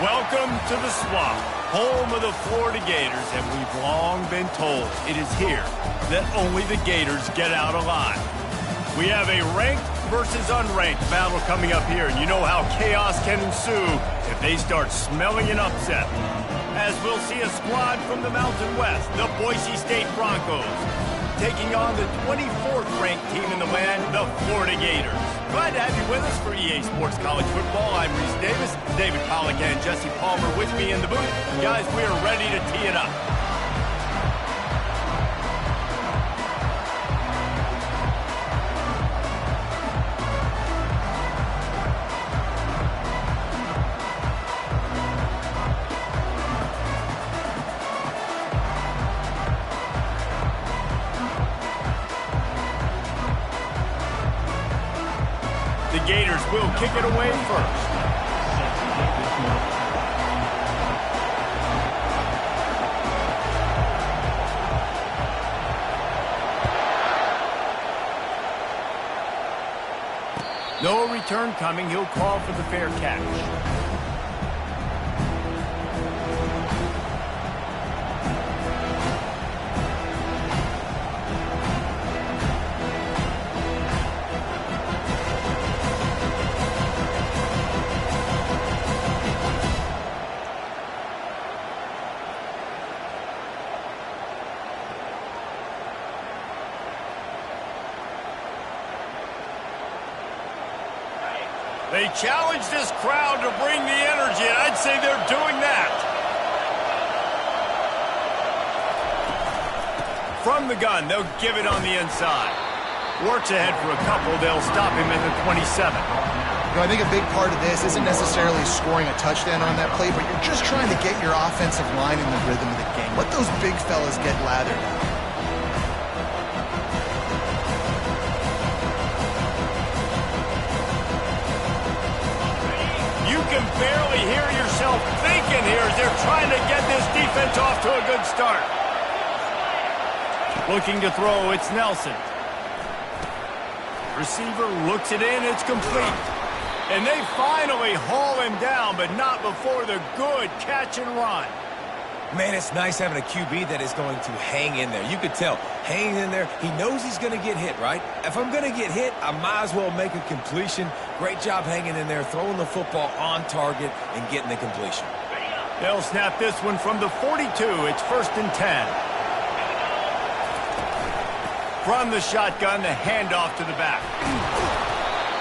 Welcome to the Swamp, home of the Florida Gators, and we've long been told it is here that only the Gators get out alive. We have a ranked versus unranked battle coming up here, and you know how chaos can ensue if they start smelling an upset. As we'll see a squad from the Mountain West, the Boise State Broncos, taking on the 24th ranked team in the land, the Florida Gators. Glad to have you with us for EA Sports College Football. I'm Reese Davis, David Pollack and Jesse Palmer with me in the booth. Guys, we are ready to tee it up. The Gators will kick it away first. No return coming. He'll call for the fair catch. They challenge this crowd to bring the energy, and I'd say they're doing that. From the gun, they'll give it on the inside. Works ahead for a couple. They'll stop him at the 27. I think a big part of this isn't necessarily scoring a touchdown on that play, but you're just trying to get your offensive line in the rhythm of the game. Let those big fellas get lathered up. You can barely hear yourself thinking here as they're trying to get this defense off to a good start. Looking to throw, it's Nelson. Receiver looks it in, it's complete. And they finally haul him down, but not before the good catch and run. Man, it's nice having a QB that is going to hang in there. You could tell, hanging in there, he knows he's going to get hit, right? If I'm going to get hit, I might as well make a completion. Great job hanging in there, throwing the football on target and getting the completion. They'll snap this one from the 42. It's 1st and 10. From the shotgun, the handoff to the back.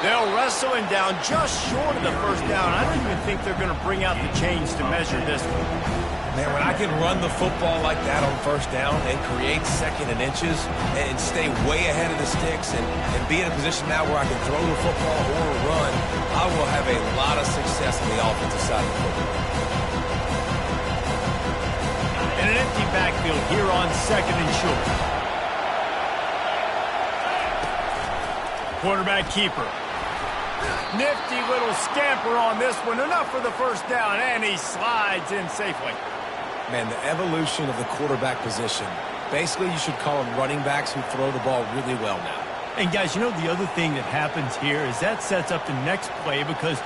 They'll wrestle him down just short of the first down. I don't even think they're going to bring out the chains to measure this one. Man, when I can run the football like that on 1st down and create 2nd and inches and stay way ahead of the sticks and be in a position now where I can throw the football or run, I will have a lot of success on the offensive side of the football. And an empty backfield here on 2nd and short. Quarterback keeper. Nifty little scamper on this one. Enough for the 1st down, and he slides in safely. Man, the evolution of the quarterback position. Basically, you should call them running backs who throw the ball really well now. And, guys, you know the other thing that happens here is that sets up the next play because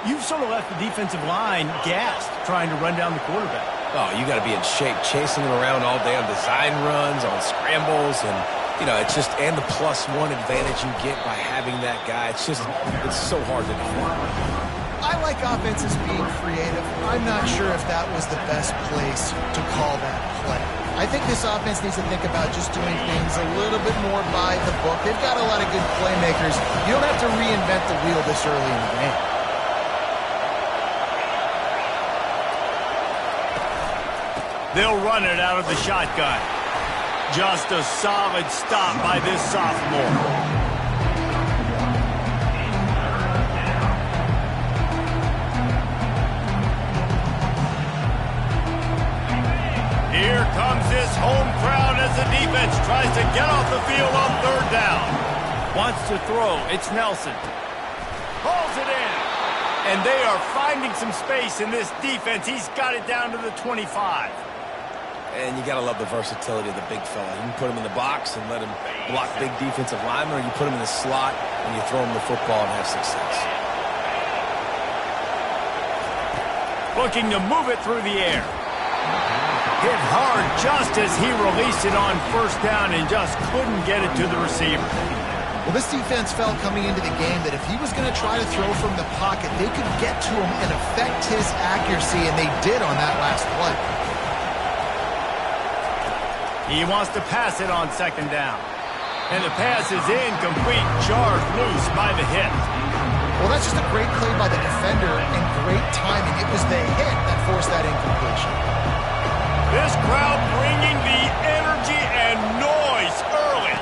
you've sort of left the defensive line gassed trying to run down the quarterback. Oh, you got to be in shape, chasing him around all day on design runs, on scrambles, and, you know, it's just, and the +1 advantage you get by having that guy. It's just, it's so hard to defend. I like offenses being creative. I'm not sure if that was the best place to call that play. I think this offense needs to think about just doing things a little bit more by the book. They've got a lot of good playmakers. You don't have to reinvent the wheel this early in the game. They'll run it out of the shotgun. Just a solid stop by this sophomore. Here comes this home crowd as the defense tries to get off the field on 3rd down. Wants to throw. It's Nelson. Pulls it in. And they are finding some space in this defense. He's got it down to the 25. And you got to love the versatility of the big fella. You can put him in the box and let him block big defensive linemen, or you put him in the slot and you throw him the football and have success. looking to move it through the air. Hit hard just as he released it on first down and just couldn't get it to the receiver. Well, this defense felt coming into the game that if he was going to try to throw from the pocket, they could get to him and affect his accuracy, and they did on that last play. He wants to pass it on second down. And the pass is incomplete, jarred loose by the hit. Well, that's just a great play by the defender and great timing. It was the hit that forced that incompletion. This crowd bringing the energy and noise early.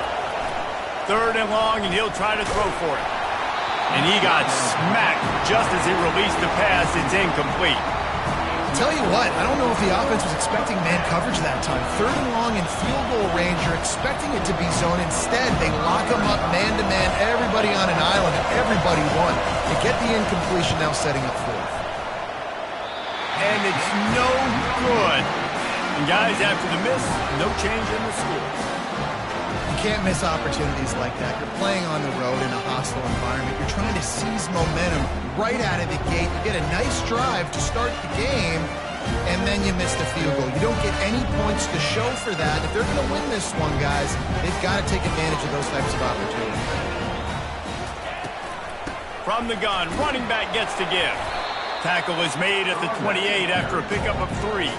Third and long, and he'll try to throw for it. And he got smacked just as he released the pass. It's incomplete. Tell you what, I don't know if the offense was expecting man coverage that time. Third and long in field goal range, you're expecting it to be zone. Instead, they lock them up man-to-man, everybody on an island, and everybody won. They get the incompletion, now setting up fourth. And it's no good. And guys, after the miss, no change in the score. You can't miss opportunities like that. You're playing on the road in a hostile environment. You're trying to seize momentum right out of the gate. You get a nice drive to start the game, and then you miss the field goal. You don't get any points to show for that. If they're going to win this one, guys, they've got to take advantage of those types of opportunities. From the gun, running back gets to give. Tackle is made at the 28 after a pickup of 3.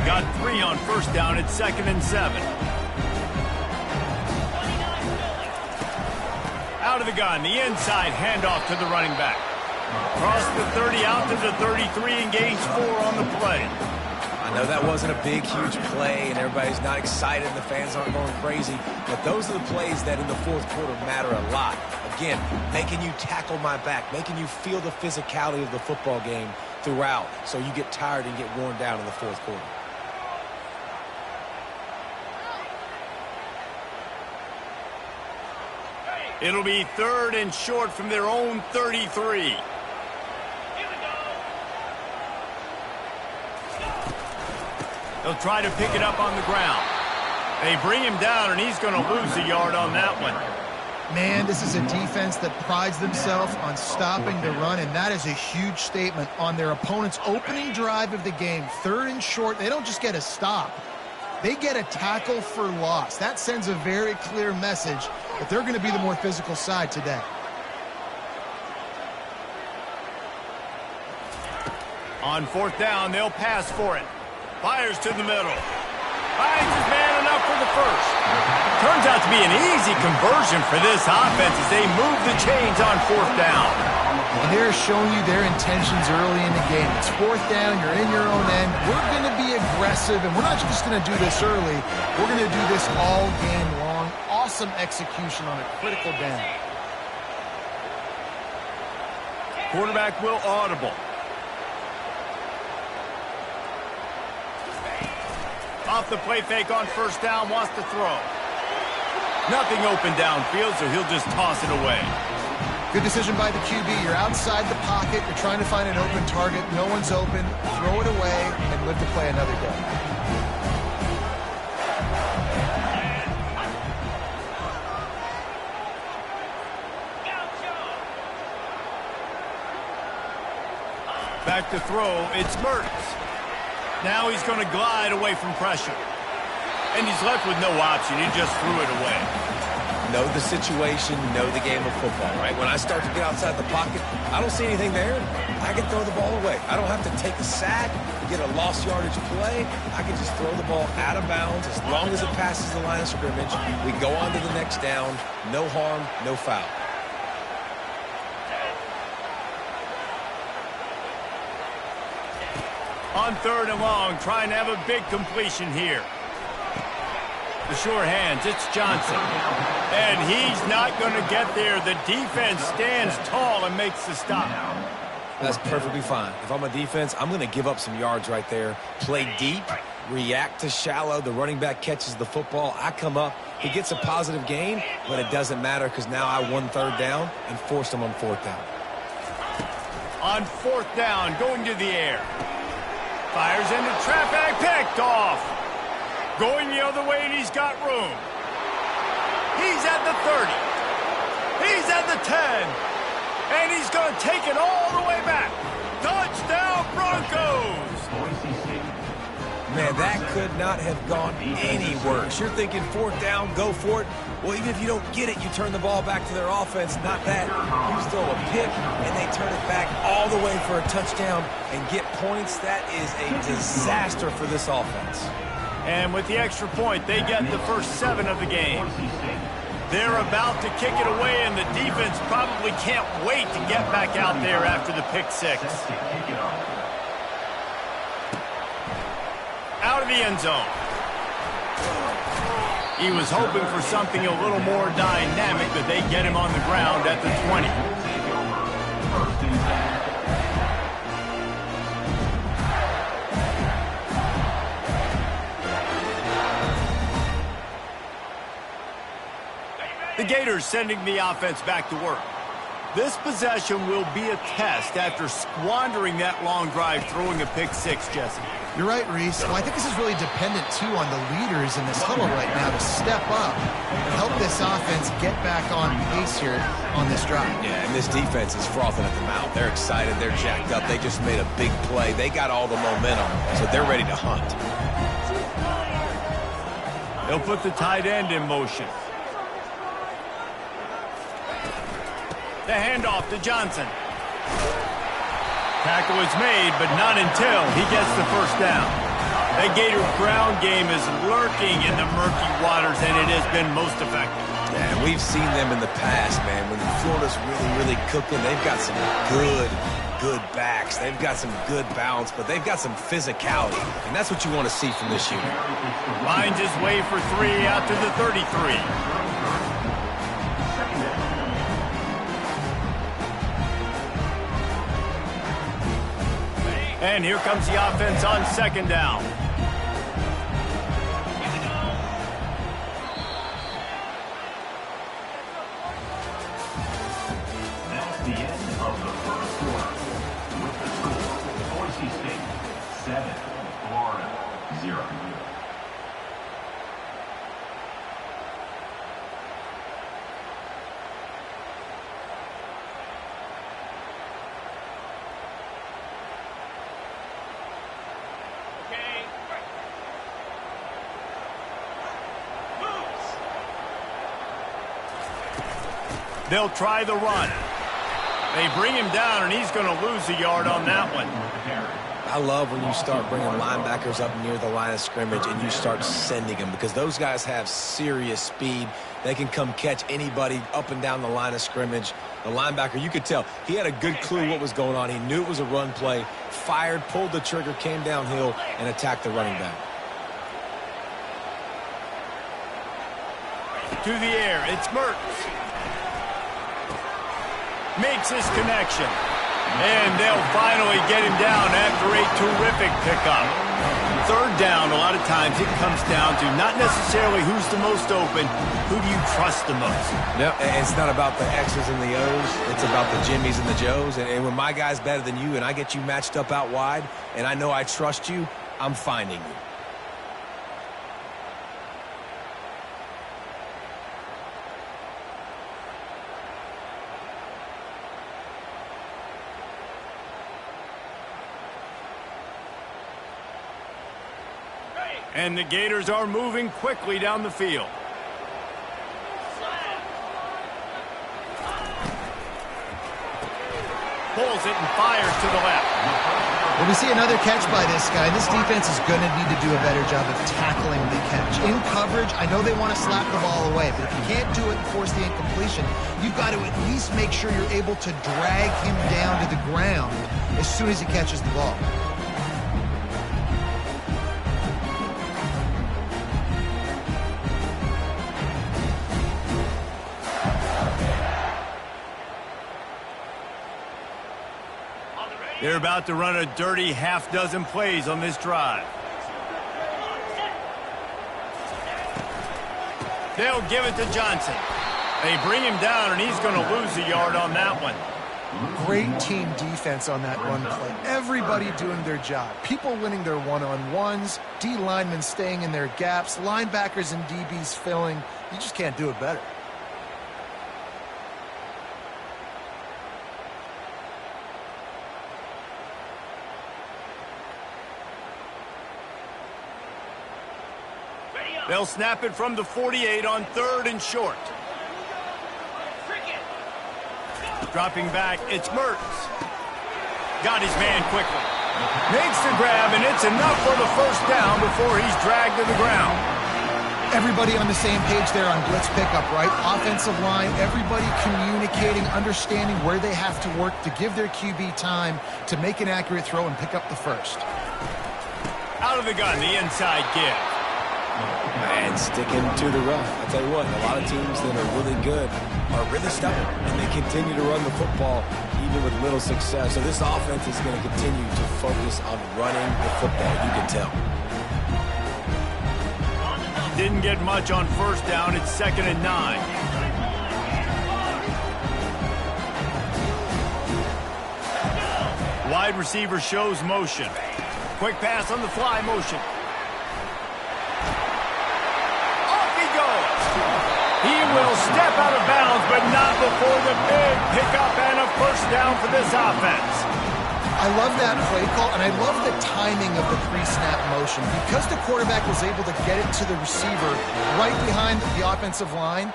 Got 3 on first down at 2nd and 7. Out of the gun, the inside handoff to the running back. Cross the 30 out to the 33 and gains 4 on the play. I know that wasn't a big, huge play, and everybody's not excited, and the fans aren't going crazy, but those are the plays that in the fourth quarter matter a lot. Again, making you tackle my back, making you feel the physicality of the football game throughout, so you get tired and get worn down in the fourth quarter. It'll be 3rd and short from their own 33. They'll try to pick it up on the ground. They bring him down, and he's going to lose a yard on that one. Man, this is a defense that prides themselves on stopping the run, and that is a huge statement on their opponent's opening drive of the game. 3rd and short, they don't just get a stop. They get a tackle for loss. That sends a very clear message that they're going to be the more physical side today. On 4th down, they'll pass for it. Fires to the middle. Finds his man enough for the first. Turns out to be an easy conversion for this offense as they move the chains on 4th down. And they're showing you their intentions early in the game. It's 4th down, you're in your own end. We're going to be aggressive, and we're not just going to do this early. We're going to do this all game long. Awesome execution on a critical down. Quarterback will audible. Off the play fake on first down, wants to throw. Nothing open downfield, so he'll just toss it away. Good decision by the QB. You're outside the pocket. You're trying to find an open target. No one's open. Throw it away and live to play another day. Back to throw. It's Mertz. Now he's going to glide away from pressure. And he's left with no option. He just threw it away. Know the situation, know the game of football, right? When I start to get outside the pocket, I don't see anything there. I can throw the ball away. I don't have to take a sack, get a lost yardage play. I can just throw the ball out of bounds. As long as it passes the line of scrimmage, we go on to the next down. No harm, no foul. On 3rd and long, trying to have a big completion here. The sure hands, it's Johnson. And he's not going to get there. The defense stands tall and makes the stop. That's perfectly fine. If I'm a defense, I'm going to give up some yards right there. Play deep, react to shallow. The running back catches the football. I come up. He gets a positive gain, but it doesn't matter because now I won 3rd down and forced him on 4th down. On 4th down, going to the air. Fires into traffic, picked off. Going the other way, and he's got room. He's at the 30. He's at the 10. And he's going to take it all the way back. Touchdown, Broncos! Man, that could not have gone any worse. You're thinking fourth down, go for it. Well, even if you don't get it, you turn the ball back to their offense. Not that. You throw a pick, and they turn it back all the way for a touchdown and get points. That is a disaster for this offense. And with the extra point, they get the first 7 of the game. They're about to kick it away, and the defense probably can't wait to get back out there after the pick 6. Out of the end zone. He was hoping for something a little more dynamic, but they get him on the ground at the 20. The Gators sending the offense back to work. This possession will be a test after squandering that long drive throwing a pick 6, Jesse. You're right, Reese. Well, I think this is really dependent, too, on the leaders in this huddle right now to step up and help this offense get back on pace here on this drive. Yeah, and this defense is frothing at the mouth. They're excited. They're jacked up. They just made a big play. They got all the momentum, so they're ready to hunt. They'll put the tight end in motion. The handoff to Johnson. Tackle is made, but not until he gets the first down. The Gator ground game is lurking in the murky waters, and it has been most effective. Yeah, we've seen them in the past, man. When Florida's really cooking, they've got some good backs. They've got some good balance, but they've got some physicality, and that's what you want to see from this unit. Finds his way for 3 out to the 33. And here comes the offense on second down. That's the end of the first quarter. With the score, Boise State 7, Florida 0. They'll try the run. They bring him down, and he's going to lose a yard on that one. I love when you start bringing linebackers up near the line of scrimmage and you start sending them, because those guys have serious speed. They can come catch anybody up and down the line of scrimmage. The linebacker, you could tell, he had a good clue what was going on. He knew it was a run play, fired, pulled the trigger, came downhill, and attacked the running back. To the air, it's Mertz. Makes his connection. And they'll finally get him down after a terrific pickup. Third down, a lot of times it comes down to not necessarily who's the most open, who do you trust the most? No, it's not about the X's and the O's. It's about the Jimmys and the Joes. And when my guy's better than you and I get you matched up out wide and I know I trust you, I'm finding you. And the Gators are moving quickly down the field. Pulls it and fires to the left. Well, we see another catch by this guy. This defense is going to need to do a better job of tackling the catch. In coverage, I know they want to slap the ball away, but if you can't do it and force the incompletion, you've got to at least make sure you're able to drag him down to the ground as soon as he catches the ball. They're about to run a dirty half-dozen plays on this drive. They'll give it to Johnson. They bring him down, and he's going to lose a yard on that one. Great team defense on that run play. Everybody doing their job. People winning their one-on-ones, D linemen staying in their gaps, linebackers and DBs filling. You just can't do it better. They'll snap it from the 48 on 3rd and short. Dropping back, it's Mertz. Got his man quickly. Makes the grab, and it's enough for the first down before he's dragged to the ground. Everybody on the same page there on blitz pickup, right? Offensive line, everybody communicating, understanding where they have to work to give their QB time to make an accurate throw and pick up the first. Out of the gun, the inside give. And sticking to the run. I tell you what, a lot of teams that are really good are really stubborn, and they continue to run the football even with little success. So this offense is going to continue to focus on running the football, you can tell. Didn't get much on first down. It's 2nd and 9. Wide receiver shows motion. Quick pass on the fly motion. He will step out of bounds, but not before the big pickup and a first down for this offense. I love that play call, and I love the timing of the pre-snap motion. Because the quarterback was able to get it to the receiver right behind the offensive line,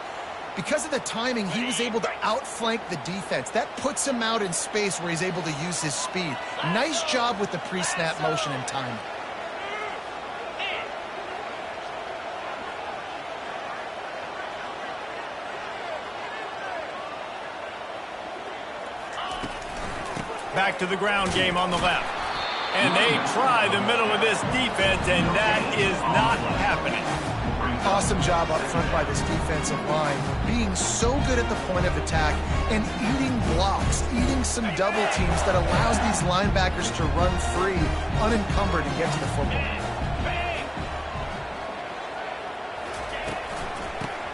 because of the timing, he was able to outflank the defense. That puts him out in space where he's able to use his speed. Nice job with the pre-snap motion and timing. Back to the ground game on the left. And they try the middle of this defense, and that is not happening. Awesome job up front by this defensive line, being so good at the point of attack and eating blocks, eating some double teams that allows these linebackers to run free, unencumbered, and get to the football.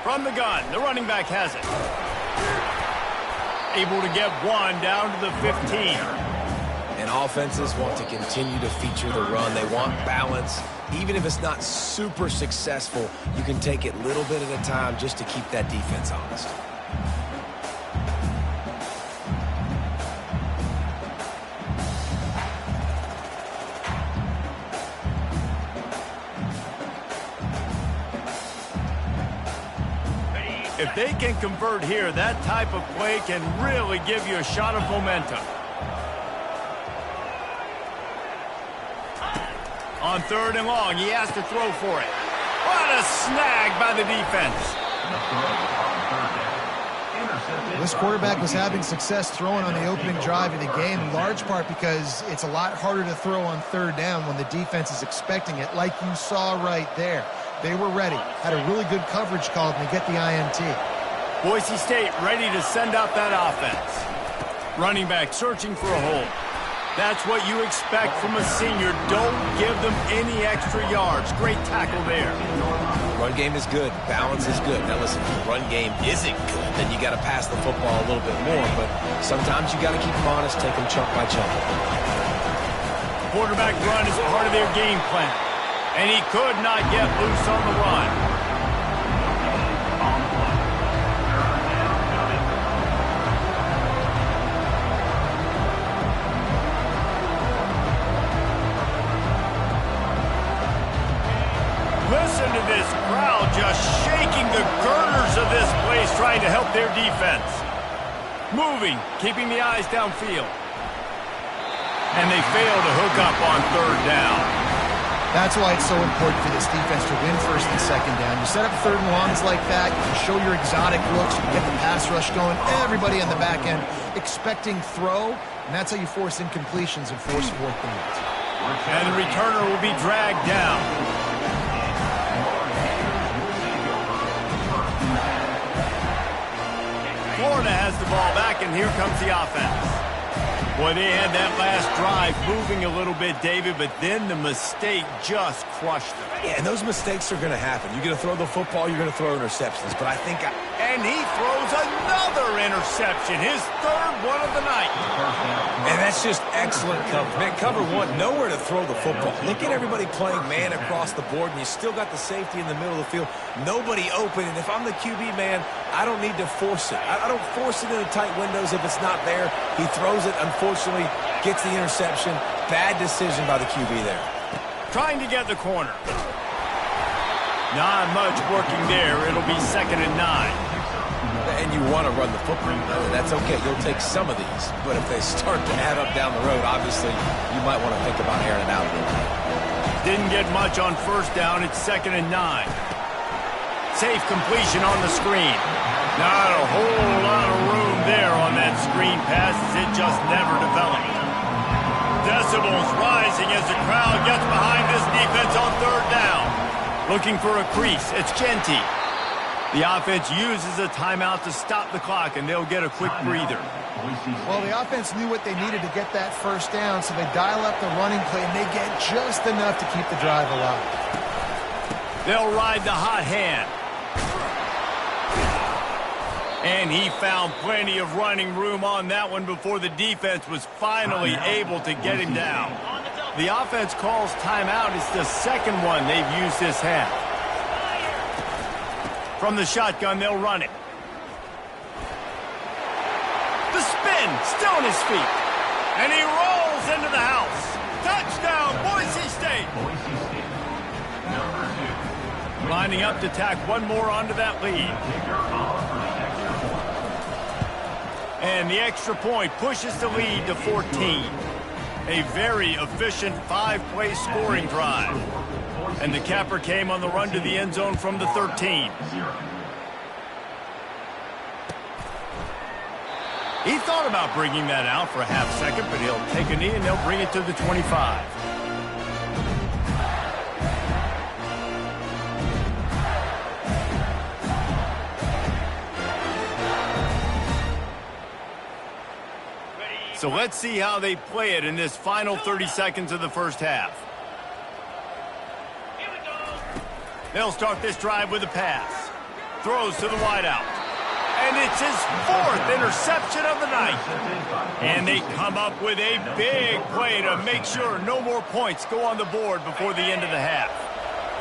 From the gun, the running back has it. Able to get one down to the 15. And offenses want to continue to feature the run. They want balance. Even if it's not super successful, you can take it little bit at a time just to keep that defense honest. If they can convert here, that type of play can really give you a shot of momentum. On 3rd and long, he has to throw for it. What a snag by the defense. This quarterback was having success throwing on the opening drive of the game, in large part because it's a lot harder to throw on 3rd down when the defense is expecting it, like you saw right there. They were ready, had a really good coverage call, and they get the INT. Boise State ready to send out that offense. Running back searching for a hole. That's what you expect from a senior. Don't give them any extra yards. Great tackle there. Run game is good. Balance is good. Now listen, if the run game isn't good, then you got to pass the football a little bit more. But sometimes you got to keep them honest, take them chunk by chunk. Quarterback run is part of their game plan. And he could not get loose on the run. Listen to this crowd just shaking the girders of this place, trying to help their defense. Moving, keeping the eyes downfield. And they fail to hook up on 3rd down. That's why it's so important for this defense to win 1st and 2nd down. You set up 3rd and longs like that, you can show your exotic looks, you can get the pass rush going, everybody on the back end expecting throw, and that's how you force incompletions and force 4th downs. And the returner will be dragged down. Florida has the ball back, and here comes the offense. Boy, they had that last drive moving a little bit, David, but then the mistake just crushed them. Yeah, and those mistakes are going to happen. You're going to throw the football, you're going to throw interceptions. But I think And he throws another interception, his third one of the night. And that's just excellent coverage. Man, cover one, nowhere to throw the football. Look at everybody playing man across the board, and you still got the safety in the middle of the field. Nobody open, and if I'm the QB, man, I don't need to force it. I don't force it into tight windows if it's not there. He throws it, unfortunately, gets the interception. Bad decision by the QB there. Trying to get the corner. Not much working there. It'll be 2nd and 9. And you want to run the football. That's okay. You'll take some of these. But if they start to add up down the road, obviously, you might want to think about airing it out a little bit. Didn't get much on 1st down. It's 2nd and 9. Safe completion on the screen. Not a whole lot of room there on that screen pass as it just never developed. Decibels rising as the crowd gets behind this defense on 3rd down. Looking for a crease. It's Genty. The offense uses a timeout to stop the clock, and they'll get a quick breather. Well, the offense knew what they needed to get that 1st down, so they dial up the running play, and they get just enough to keep the drive alive. They'll ride the hot hand. And he found plenty of running room on that one before the defense was finally able to get him down. The offense calls timeout. It's the 2nd one they've used this half. From the shotgun, they'll run it. The spin, still on his feet. And he rolls into the house. Touchdown, Boise State. Boise State. Number 2. Lining up to tack one more onto that lead. And the extra point pushes the lead to 14. A very efficient 5-play scoring drive. And the capper came on the run to the end zone from the 13. He thought about bringing that out for a half second, but he'll take a knee and they'll bring it to the 25. So let's see how they play it in this final 30 seconds of the 1st half. They'll start this drive with a pass. Throws to the wideout. And it's his 4th interception of the night. And they come up with a big play to make sure no more points go on the board before the end of the half.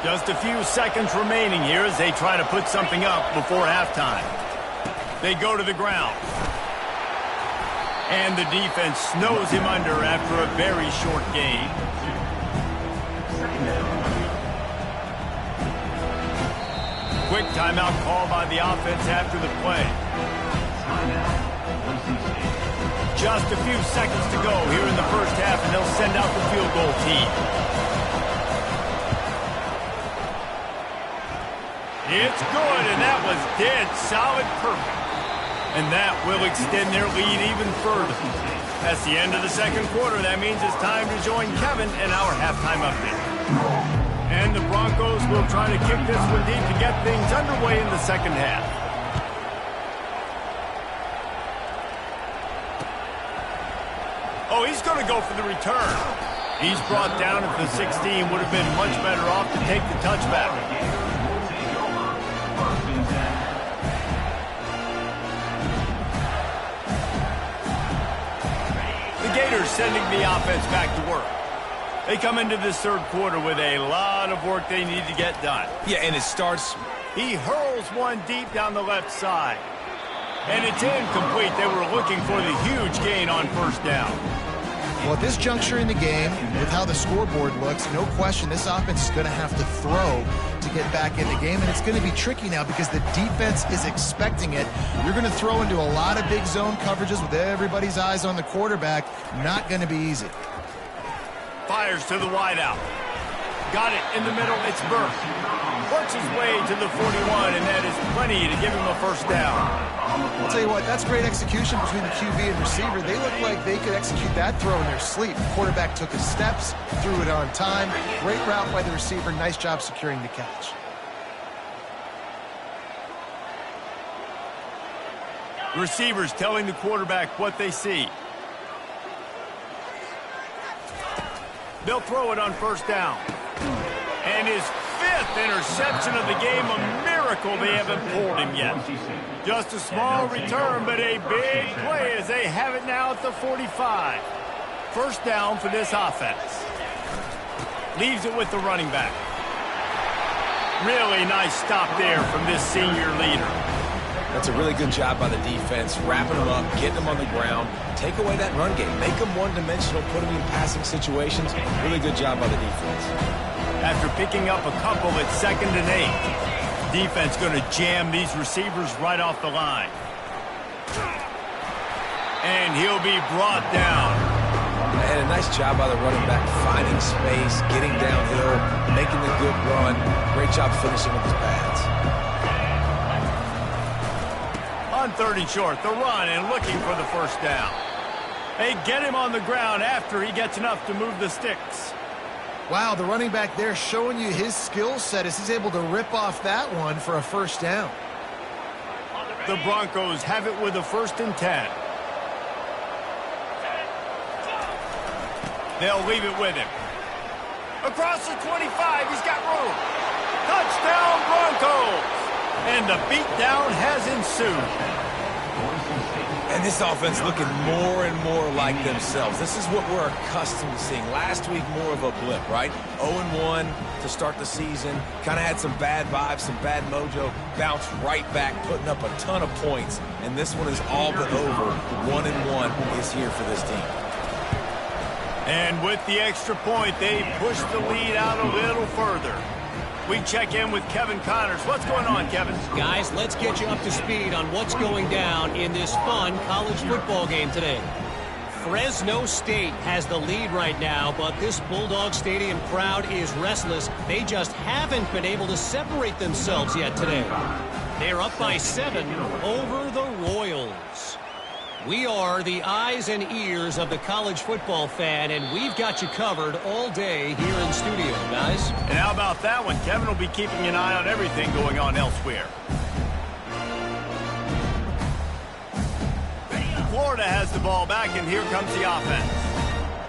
Just a few seconds remaining here as they try to put something up before halftime. They go to the ground. And the defense snows him under after a very short gain. Quick timeout call by the offense after the play. Just a few seconds to go here in the 1st half, and they'll send out the field goal team. It's good, and that was dead solid perfect. And that will extend their lead even further. That's the end of the 2nd quarter. That means it's time to join Kevin in our halftime update. And the Broncos will try to kick this one deep to get things underway in the 2nd half. Oh, he's going to go for the return. He's brought down at the 16. Would have been much better off to take the touchback. Gators sending the offense back to work. They come into this 3rd quarter with a lot of work they need to get done. Yeah, and it starts. He hurls one deep down the left side. And it's incomplete. They were looking for the huge gain on 1st down. Well, at this juncture in the game, with how the scoreboard looks, no question this offense is going to have to throw to get back in the game, and it's going to be tricky now because the defense is expecting it. You're going to throw into a lot of big zone coverages with everybody's eyes on the quarterback. Not going to be easy. Fires to the wideout. Got it in the middle. It's Burke. Works his way to the 41, and that is plenty to give him a 1st down. I'll tell you what, that's great execution between the QB and receiver. They look like they could execute that throw in their sleep. The quarterback took his steps, threw it on time. Great route by the receiver. Nice job securing the catch. Receivers telling the quarterback what they see. They'll throw it on first down. And his 5th interception of the game, a miracle they haven't pulled him yet. Just a small return, but a big play as they have it now at the 45. First down for this offense. Leaves it with the running back. Really nice stop there from this senior leader. That's a really good job by the defense, wrapping them up, getting them on the ground, take away that run game, make them one-dimensional, put them in passing situations. Really good job by the defense. After picking up a couple at 2nd and 8, defense going to jam these receivers right off the line. And he'll be brought down. And a nice job by the running back, finding space, getting downhill, making the good run. Great job finishing with his pads. On 3rd and short, the run and looking for the first down. They get him on the ground after he gets enough to move the sticks. Wow, the running back there showing you his skill set as he's able to rip off that one for a first down. The Broncos have it with a 1st and 10. They'll leave it with him. Across the 25, he's got room. Touchdown, Broncos! And the beatdown has ensued. And this offense looking more and more like themselves. This is what we're accustomed to seeing. Last week, more of a blip, right? 0-1 to start the season. Kind of had some bad vibes, some bad mojo. Bounced right back, putting up a ton of points. And this one is all but over. 1-1 is here for this team. And with the extra point, they push the lead out a little further. We check in with Kevin Connors. What's going on, Kevin? Guys, let's get you up to speed on what's going down in this fun college football game today. Fresno State has the lead right now, but this Bulldog Stadium crowd is restless. They just haven't been able to separate themselves yet today. They're up by 7 over the Royals. We are the eyes and ears of the college football fan, and we've got you covered all day here in studio, guys. And how about that one? Kevin will be keeping an eye on everything going on elsewhere. Florida has the ball back, and here comes the offense.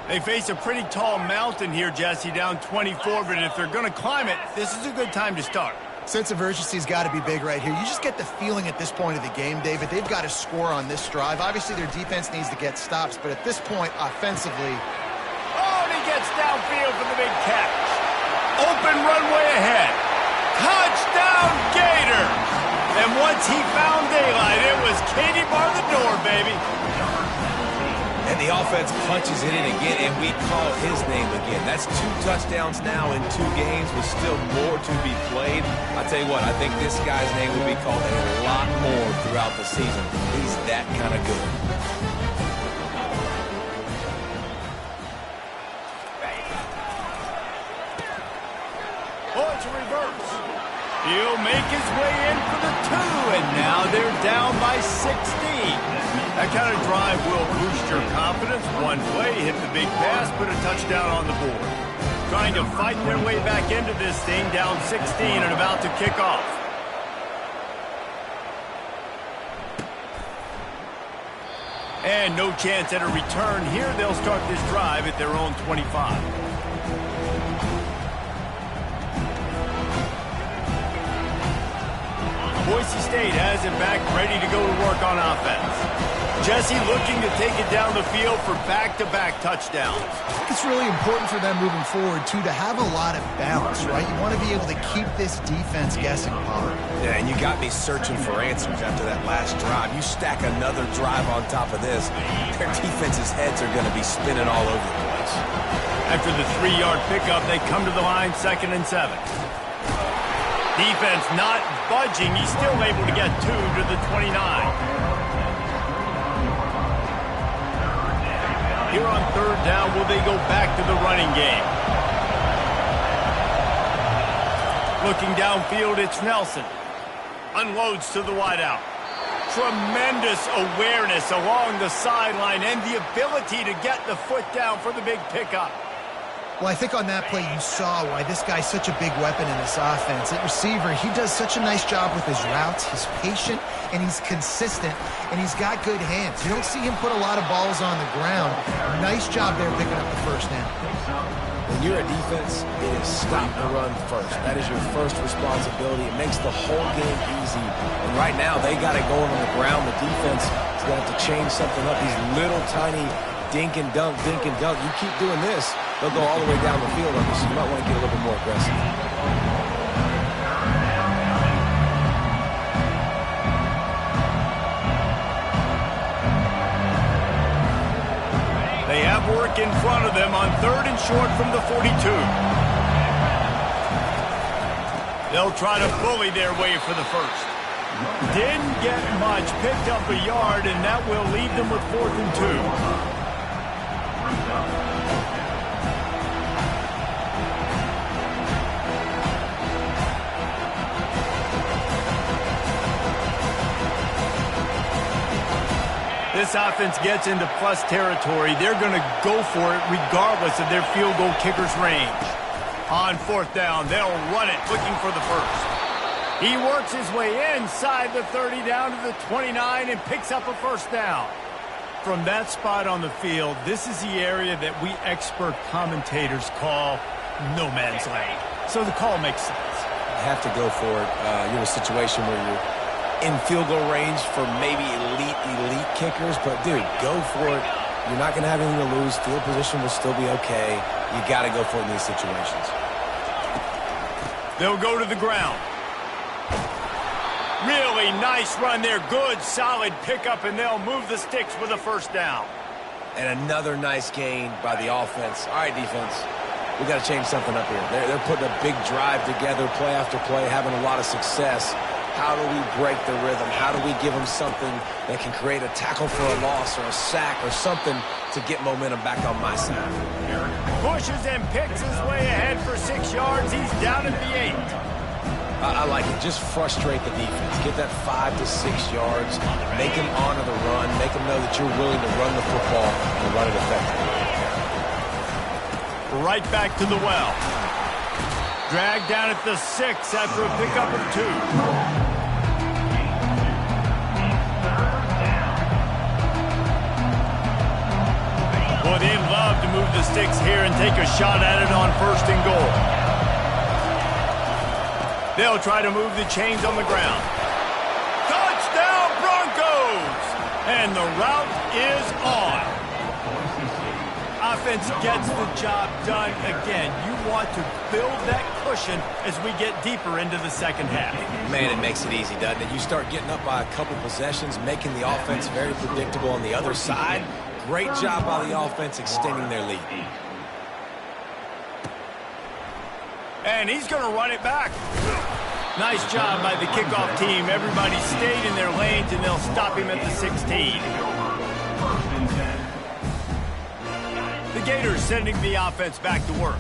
They face a pretty tall mountain here, Jesse, down 24, but if they're going to climb it, this is a good time to start. Sense of urgency's got to be big right here. You just get the feeling at this point of the game, David, they've got to score on this drive. Obviously, their defense needs to get stops, but at this point, offensively... Oh, and he gets downfield for the big catch. Open runway ahead. Touchdown, Gators! And once he found daylight, it was Katie bar the door, baby. And the offense punches it in again, and we call his name again. That's 2 touchdowns now in 2 games with still more to be played. I tell you what, I think this guy's name will be called a lot more throughout the season. He's that kind of good. Oh, it's a reverse. He'll make his way in for the 2, and now they're down by 16. That kind of drive will boost your confidence. One play, hit the big pass, put a touchdown on the board. Trying to fight their way back into this thing, down 16 and about to kick off. And no chance at a return here. They'll start this drive at their own 25. Boise State has it back, ready to go to work on offense. Jesse looking to take it down the field for back-to-back touchdowns. I think it's really important for them moving forward, too, to have a lot of balance, right? You want to be able to keep this defense guessing, Pollard. Yeah, and you got me searching for answers after that last drive. You stack another drive on top of this, their defense's heads are going to be spinning all over the place. After the 3-yard pickup, they come to the line, 2nd and 7. Defense not budging. He's still able to get 2 to the 29. Here on 3rd down, will they go back to the running game? Looking downfield, it's Nelson. Unloads to the wideout. Tremendous awareness along the sideline and the ability to get the foot down for the big pickup. Well, I think on that play you saw why this guy's such a big weapon in this offense. At receiver, he does such a nice job with his routes. He's patient, and he's consistent, and he's got good hands. You don't see him put a lot of balls on the ground. Nice job there picking up the first down. When you're a defense, it is stop the run first. That is your first responsibility. It makes the whole game easy. And right now, they got it going on the ground. The defense is going to have to change something up. These little tiny dink and dunk, dink and dunk. You keep doing this, they'll go all the way down the field on you, so you might want to get a little bit more aggressive. They have work in front of them on 3rd and short from the 42. They'll try to bully their way for the first. Didn't get much, picked up a yard, and that will leave them with 4th and 2. This offense gets into plus territory. They're going to go for it regardless of their field goal kicker's range. On 4th down, they'll run it, looking for the first. He works his way inside the 30 down to the 29 and picks up a first down. From that spot on the field, this is the area that we expert commentators call no man's land. So the call makes sense. You have to go for it. You're in a situation where you're in field goal range for maybe elite kickers, but dude, go for it. You're not going to have anything to lose. Field position will still be okay. You got to go for it in these situations. They'll go to the ground. Really nice run there. Good, solid pickup, and they'll move the sticks with a first down. And another nice gain by the offense. All right, defense, we got to change something up here. They're putting a big drive together, play after play, having a lot of success. How do we break the rhythm? How do we give them something that can create a tackle for a loss or a sack or something to get momentum back on my side? Pushes and picks his way ahead for 6 yards. He's down at the 8. I like it. Just frustrate the defense. Get that 5 to 6 yards. Make them honor the run. Make them know that you're willing to run the football and run it effectively. Right back to the well. Dragged down at the 6 after a pickup of 2. Boy, they'd love to move the sticks here and take a shot at it on 1st and goal. They'll try to move the chains on the ground. Touchdown, Broncos! And the route is on. Offense gets the job done again. You want to build that cushion as we get deeper into the second half. Man, it makes it easy, doesn't it? You start getting up by a couple possessions, making the offense very predictable on the other side. Great job by the offense extending their lead. And he's going to run it back. Nice job by the kickoff team. Everybody stayed in their lanes, and they'll stop him at the 16. The Gators sending the offense back to work.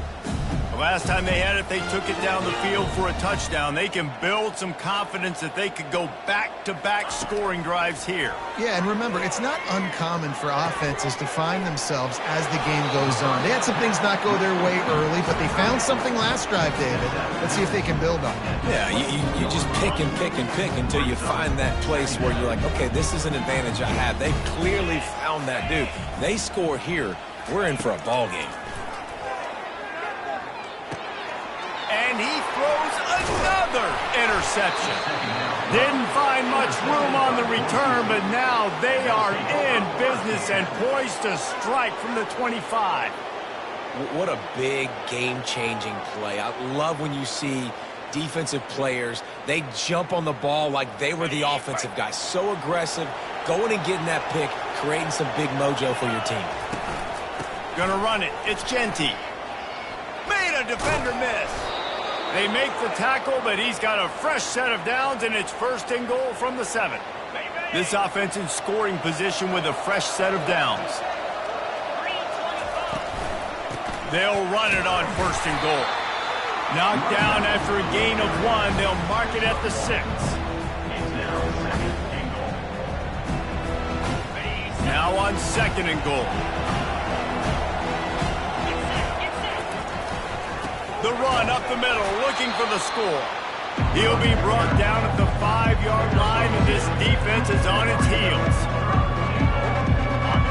The last time they had it, they took it down the field for a touchdown. They can build some confidence that they could go back-to-back scoring drives here. Yeah, and remember, it's not uncommon for offenses to find themselves as the game goes on. They had some things not go their way early, but they found something last drive, David. Let's see if they can build on that. Yeah, you just pick and pick and pick until you find that place where you're like, okay, this is an advantage I have. They clearly found that, dude. They score here, we're in for a ball game. And he throws another interception. Didn't find much room on the return, but now they are in business and poised to strike from the 25. What a big game-changing play. I love when you see defensive players, they jump on the ball like they were the offensive guy. So aggressive, going and getting that pick, creating some big mojo for your team. Gonna run it. It's Genty. Made a defender miss. They make the tackle, but he's got a fresh set of downs, and it's 1st and goal from the 7. This offense in scoring position with a fresh set of downs. They'll run it on 1st and goal. Knocked down after a gain of 1. They'll mark it at the 6. Now on 2nd and goal. The run up the middle, looking for the score. He'll be brought down at the 5-yard line, and this defense is on its heels.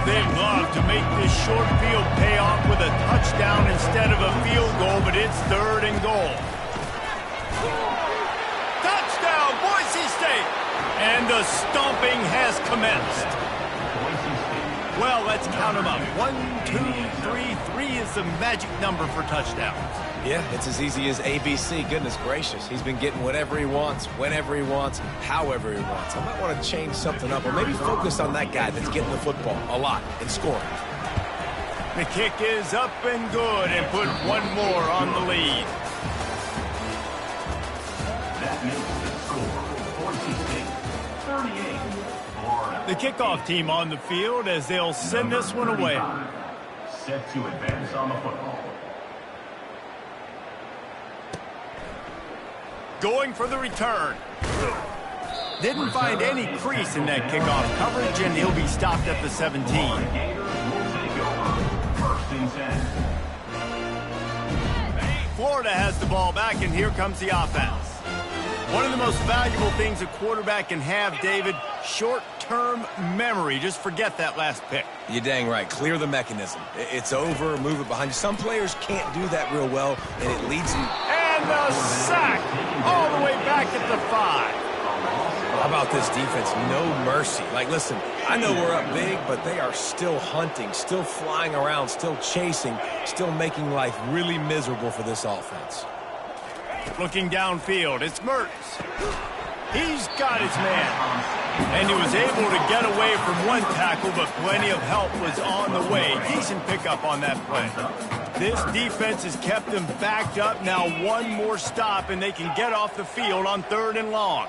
They love to make this short field pay off with a touchdown instead of a field goal, but it's 3rd and goal. Touchdown, Boise State! And the stomping has commenced. Well, let's count them up. 1, 2, 3. 3 is the magic number for touchdowns. Yeah, it's as easy as ABC. Goodness gracious. He's been getting whatever he wants, whenever he wants, however he wants. I might want to change something up or maybe focus on that guy that's getting the football a lot and scoring. The kick is up and good and put one more on the lead. That makes the score. Boise State, 38. Florida. The kickoff team on the field as they'll send this one away. Set to advance on the football. Going for the return. Didn't find any crease in that kickoff coverage, and he'll be stopped at the 17. Florida has the ball back, and here comes the offense. One of the most valuable things a quarterback can have, David, short-term memory. Just forget that last pick. You're dang right. Clear the mechanism. It's over, move it behind you. Some players can't do that real well, and it leads them. And the sack all the way back at the 5. How about this defense? No mercy. Like, listen, I know we're up big, but they are still hunting, still flying around, still chasing, still making life really miserable for this offense. Looking downfield, it's Mertz. He's got his man. And he was able to get away from one tackle, but plenty of help was on the way. Decent pickup on that play. This defense has kept them backed up. Now one more stop, and they can get off the field on 3rd and long.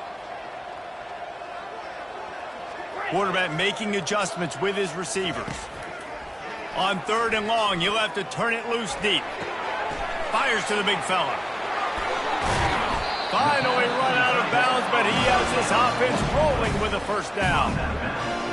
Quarterback making adjustments with his receivers. On 3rd and long, he'll have to turn it loose deep. Fires to the big fella. Finally run out of bounds, but he has this offense rolling with a first down.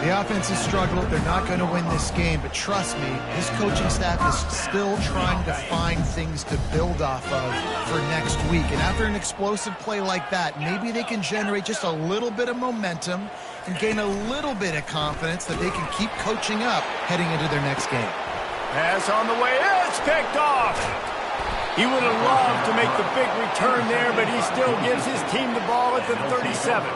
The offense has struggled. They're not going to win this game, but trust me, this coaching staff is still trying to find things to build off of for next week. And after an explosive play like that, maybe they can generate just a little bit of momentum and gain a little bit of confidence that they can keep coaching up heading into their next game. Pass on the way. It's picked off. He would have loved to make the big return there, but he still gives his team the ball at the 37.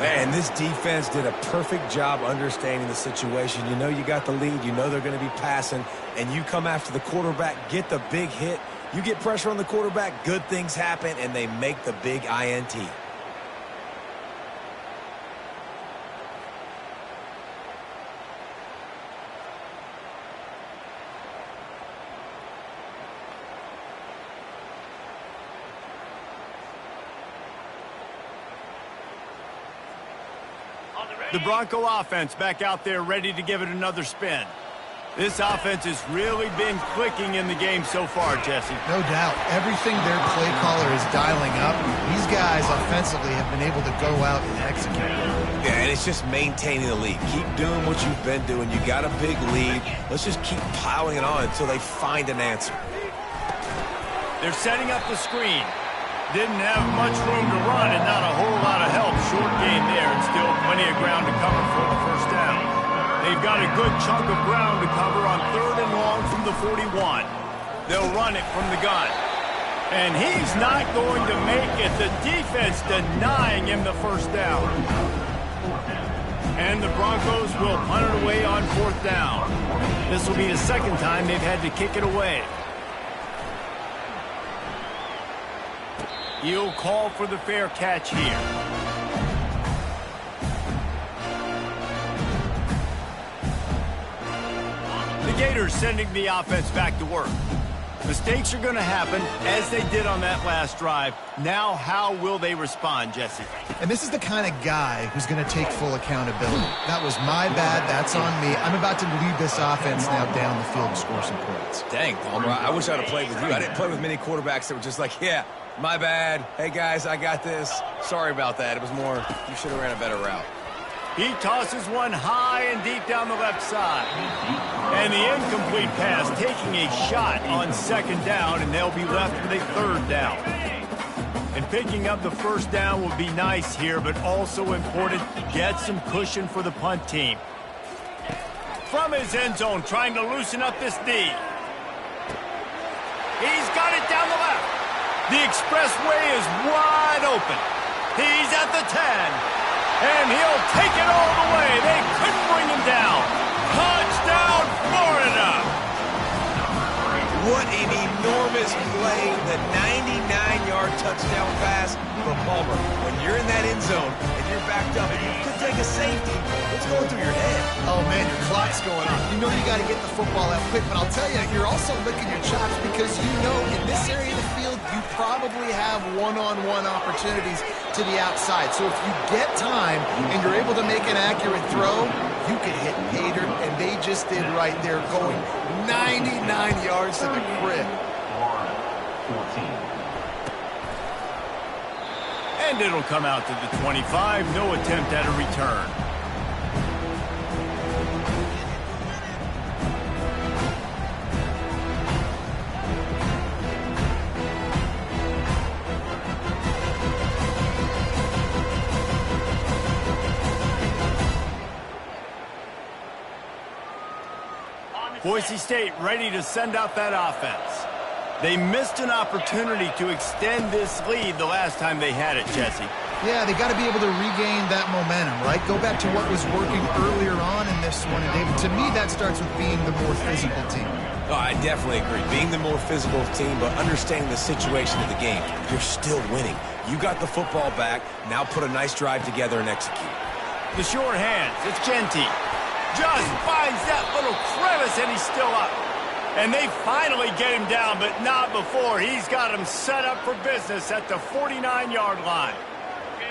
Man, this defense did a perfect job understanding the situation. You know you got the lead. You know they're going to be passing, and you come after the quarterback, get the big hit. You get pressure on the quarterback, good things happen, and they make the big INT. The Bronco offense back out there ready to give it another spin. This offense has really been clicking in the game so far, Jesse. No doubt. Everything their play caller is dialing up, these guys offensively have been able to go out and execute. Yeah, and it's just maintaining the lead. Keep doing what you've been doing. You got a big lead. Let's just keep piling it on until they find an answer. They're setting up the screen. Didn't have much room to run and not a whole lot of help. Short game there and still plenty of ground to cover for the first down. They've got a good chunk of ground to cover on 3rd and long from the 41. They'll run it from the gun. And he's not going to make it. The defense denying him the first down. And the Broncos will punt it away on 4th down. This will be the second time they've had to kick it away. He'll call for the fair catch here. The Gators sending the offense back to work. Mistakes are going to happen, as they did on that last drive. Now, how will they respond, Jesse? And this is the kind of guy who's going to take full accountability. That was my bad. That's on me. I'm about to lead this offense now down the field and score some points. Dang, Palmer, I wish I'd have played with you. I didn't play with many quarterbacks that were just like, yeah, my bad. Hey, guys, I got this. Sorry about that. It was more, you should have ran a better route. He tosses one high and deep down the left side. And the incomplete pass taking a shot on 2nd down, and they'll be left with a 3rd down. And picking up the first down will be nice here, but also important, get some cushion for the punt team. From his end zone, trying to loosen up this D. He's got it down the left. The expressway is wide open. He's at the 10. And he'll take it all the way. They couldn't bring him down. Touchdown, Florida! What an enormous play. The 99-yard touchdown pass from Palmer. When you're in that end zone and you're backed up and you could take a safety, what's going through your head? Oh, man, your clock's going off. You know you got to get the football out quick, but I'll tell you, you're also licking your chops because you know in this area of the field, you probably have one-on-one opportunities to the outside. So if you get time and you're able to make an accurate throw, you could hit Hader, and they just did right there, going 99 yards to the crib. And it'll come out to the 25. No attempt at a return. Boise State ready to send out that offense. They missed an opportunity to extend this lead the last time they had it, Jesse. Yeah, they got to be able to regain that momentum, right? Go back to what was working earlier on in this one. And, David, to me, that starts with being the more physical team. Oh, I definitely agree. Being the more physical team, but understanding the situation of the game. You're still winning. You got the football back. Now put a nice drive together and execute. The short hands. It's Genty. Just finds that little crevice, and he's still up. And they finally get him down, but not before. He's got him set up for business at the 49-yard line.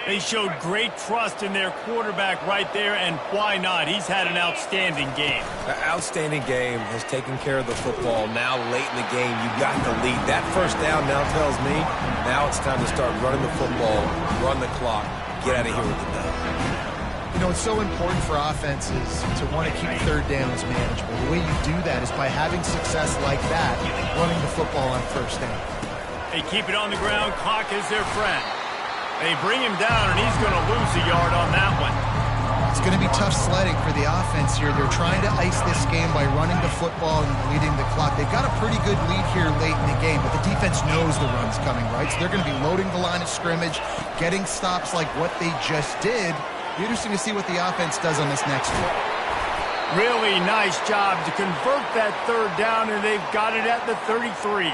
They showed great trust in their quarterback right there, and why not? He's had an outstanding game. An outstanding game, has taken care of the football. Now, late in the game, you got the lead. That first down now tells me now it's time to start running the football, run the clock, get out of here with the dub. You know, it's so important for offenses to want to keep third downs manageable. The way you do that is by having success like that, running the football on first down. They keep it on the ground. Clock is their friend. They bring him down, and he's going to lose a yard on that one. It's going to be tough sledding for the offense here. They're trying to ice this game by running the football and leading the clock. They've got a pretty good lead here late in the game, but the defense knows the run's coming, right? So they're going to be loading the line of scrimmage, getting stops like what they just did. Be interesting to see what the offense does on this next one. Really nice job to convert that third down, and they've got it at the 33.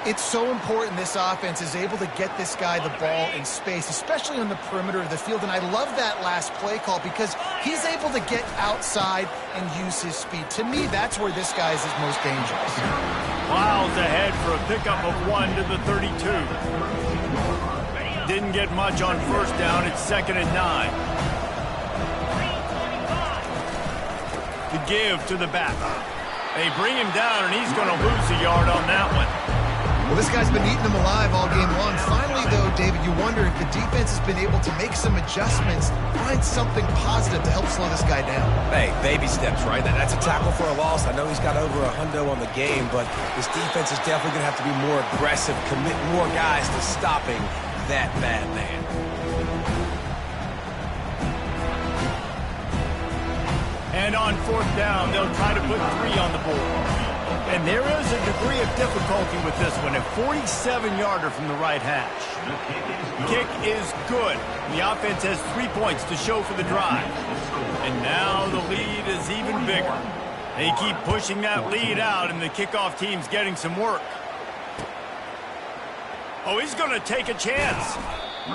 It's so important this offense is able to get this guy the ball in space, especially on the perimeter of the field. And I love that last play call because he's able to get outside and use his speed. To me, that's where this guy is his most dangerous. Miles ahead for a pickup of 1 to the 32. Didn't get much on first down. It's 2nd and 9. The give to the back. They bring him down, and he's going to lose a yard on that one. Well, this guy's been eating them alive all game long. Finally, though, David, you wonder if the defense has been able to make some adjustments, find something positive to help slow this guy down. Hey, baby steps, right? That's a tackle for a loss. I know he's got over a hundo on the game, but this defense is definitely going to have to be more aggressive, commit more guys to stopping that bad man. And on 4th down, they'll try to put 3 on the board. And there is a degree of difficulty with this one, a 47-yarder from the right hash. Kick is good. The offense has 3 points to show for the drive. And now the lead is even bigger. They keep pushing that lead out, and the kickoff team's getting some work. Oh, he's going to take a chance.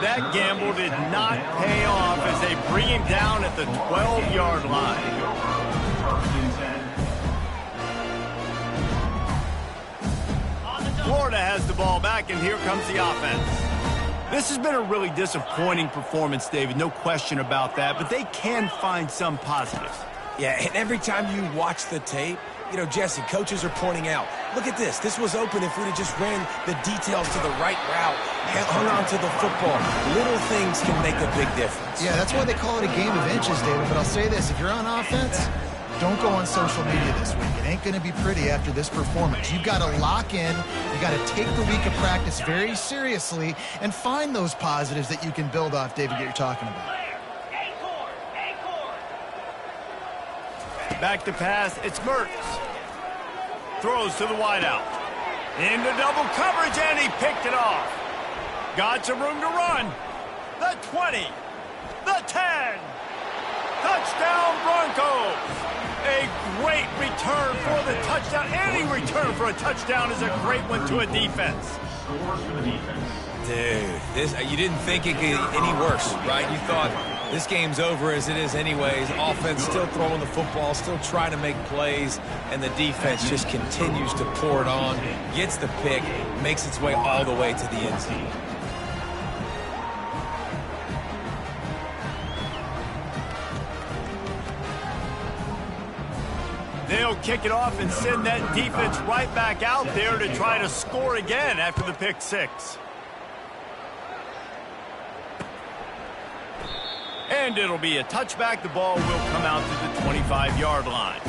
That gamble did not pay off as they bring him down at the 12-yard line. Florida has the ball back, and here comes the offense. This has been a really disappointing performance, David, no question about that, but they can find some positives. Yeah, and every time you watch the tape, you know, Jesse, coaches are pointing out, look at this. This was open if we'd have just ran the details to the right route, hung on to the football. Little things can make a big difference. Yeah, that's why they call it a game of inches, David, but I'll say this. If you're on offense, don't go on social media this week. It ain't going to be pretty after this performance. You've got to lock in. You got to take the week of practice very seriously and find those positives that you can build off, David, that you're talking about. Back to pass, it's Mertz. Throws to the wideout. Into double coverage, and he picked it off. Got some room to run. The 20. The 10. Touchdown, Broncos. A great return for the touchdown. Any return for a touchdown is a great one to a defense. Scores for the defense. Dude, you didn't think it could get any worse, right? You thought this game's over as it is anyways. Offense still throwing the football, still trying to make plays, and the defense just continues to pour it on, gets the pick, makes its way all the way to the end zone. They'll kick it off and send that defense right back out there to try to score again after the pick six. And it'll be a touchback. The ball will come out to the 25-yard line.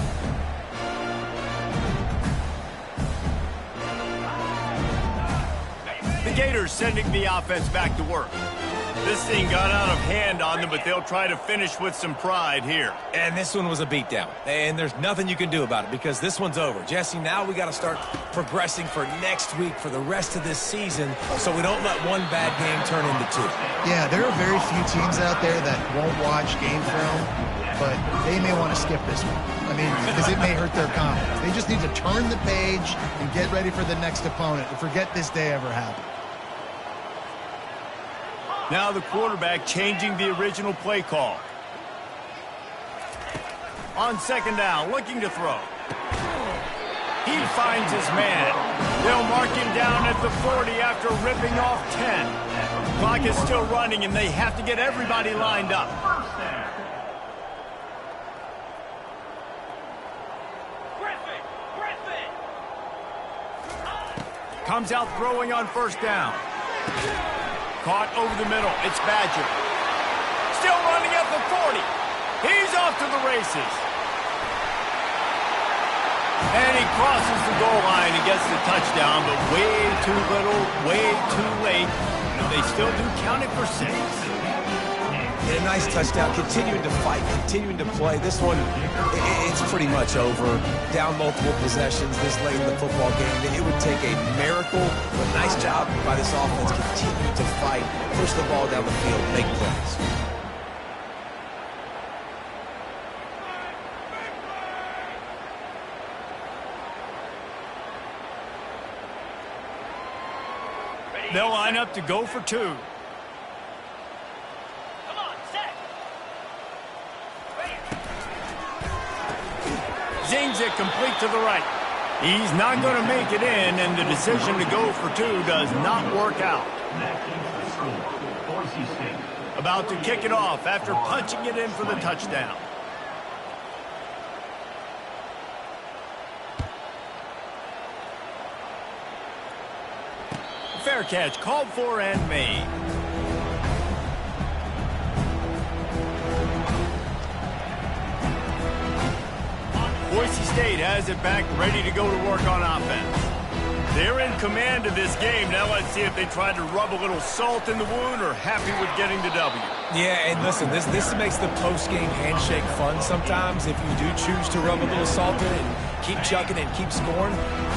The Gators sending the offense back to work. This thing got out of hand on them, but they'll try to finish with some pride here. And this one was a beatdown. And there's nothing you can do about it because this one's over. Jesse, now we got to start progressing for next week, for the rest of this season, so we don't let one bad game turn into two. Yeah, there are very few teams out there that won't watch game film, but they may want to skip this one. I mean, because it may hurt their confidence. They just need to turn the page and get ready for the next opponent and forget this day ever happened. Now the quarterback changing the original play call. On second down, looking to throw. He finds his man. They'll mark him down at the 40 after ripping off 10. Clock is still running, and they have to get everybody lined up. Comes out throwing on first down. Caught over the middle. It's Badger. Still running at the 40. He's off to the races. And he crosses the goal line and gets the touchdown, but way too little, way too late. They still do count it for 6. And a nice touchdown, continuing to fight, continuing to play. This one, it's pretty much over. Down multiple possessions this late in the football game. It would take a miracle, but nice job by this offense continuing to fight, push the ball down the field, make plays. They'll line up to go for 2. Zings it complete to the right. He's not going to make it in, and the decision to go for 2 does not work out. About to kick it off after punching it in for the touchdown. Fair catch called for and made. Boise State has it back, ready to go to work on offense. They're in command of this game. Now let's see if they try to rub a little salt in the wound or happy with getting the W. Yeah, and listen, this makes the post-game handshake fun sometimes. If you do choose to rub a little salt in it and keep chucking and keep scoring,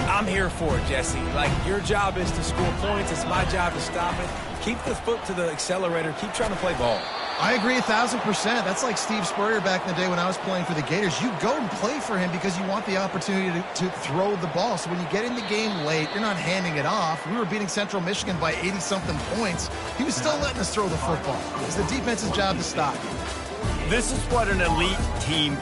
I'm here for it, Jesse. Like, your job is to score points. It's my job to stop it. Keep the foot to the accelerator. Keep trying to play ball. I agree 1,000%. That's like Steve Spurrier back in the day when I was playing for the Gators. You go and play for him because you want the opportunity to throw the ball. So when you get in the game late, you're not handing it off. We were beating Central Michigan by 80-something points. He was still letting us throw the football. It's the defense's job to stop. This is what an elite team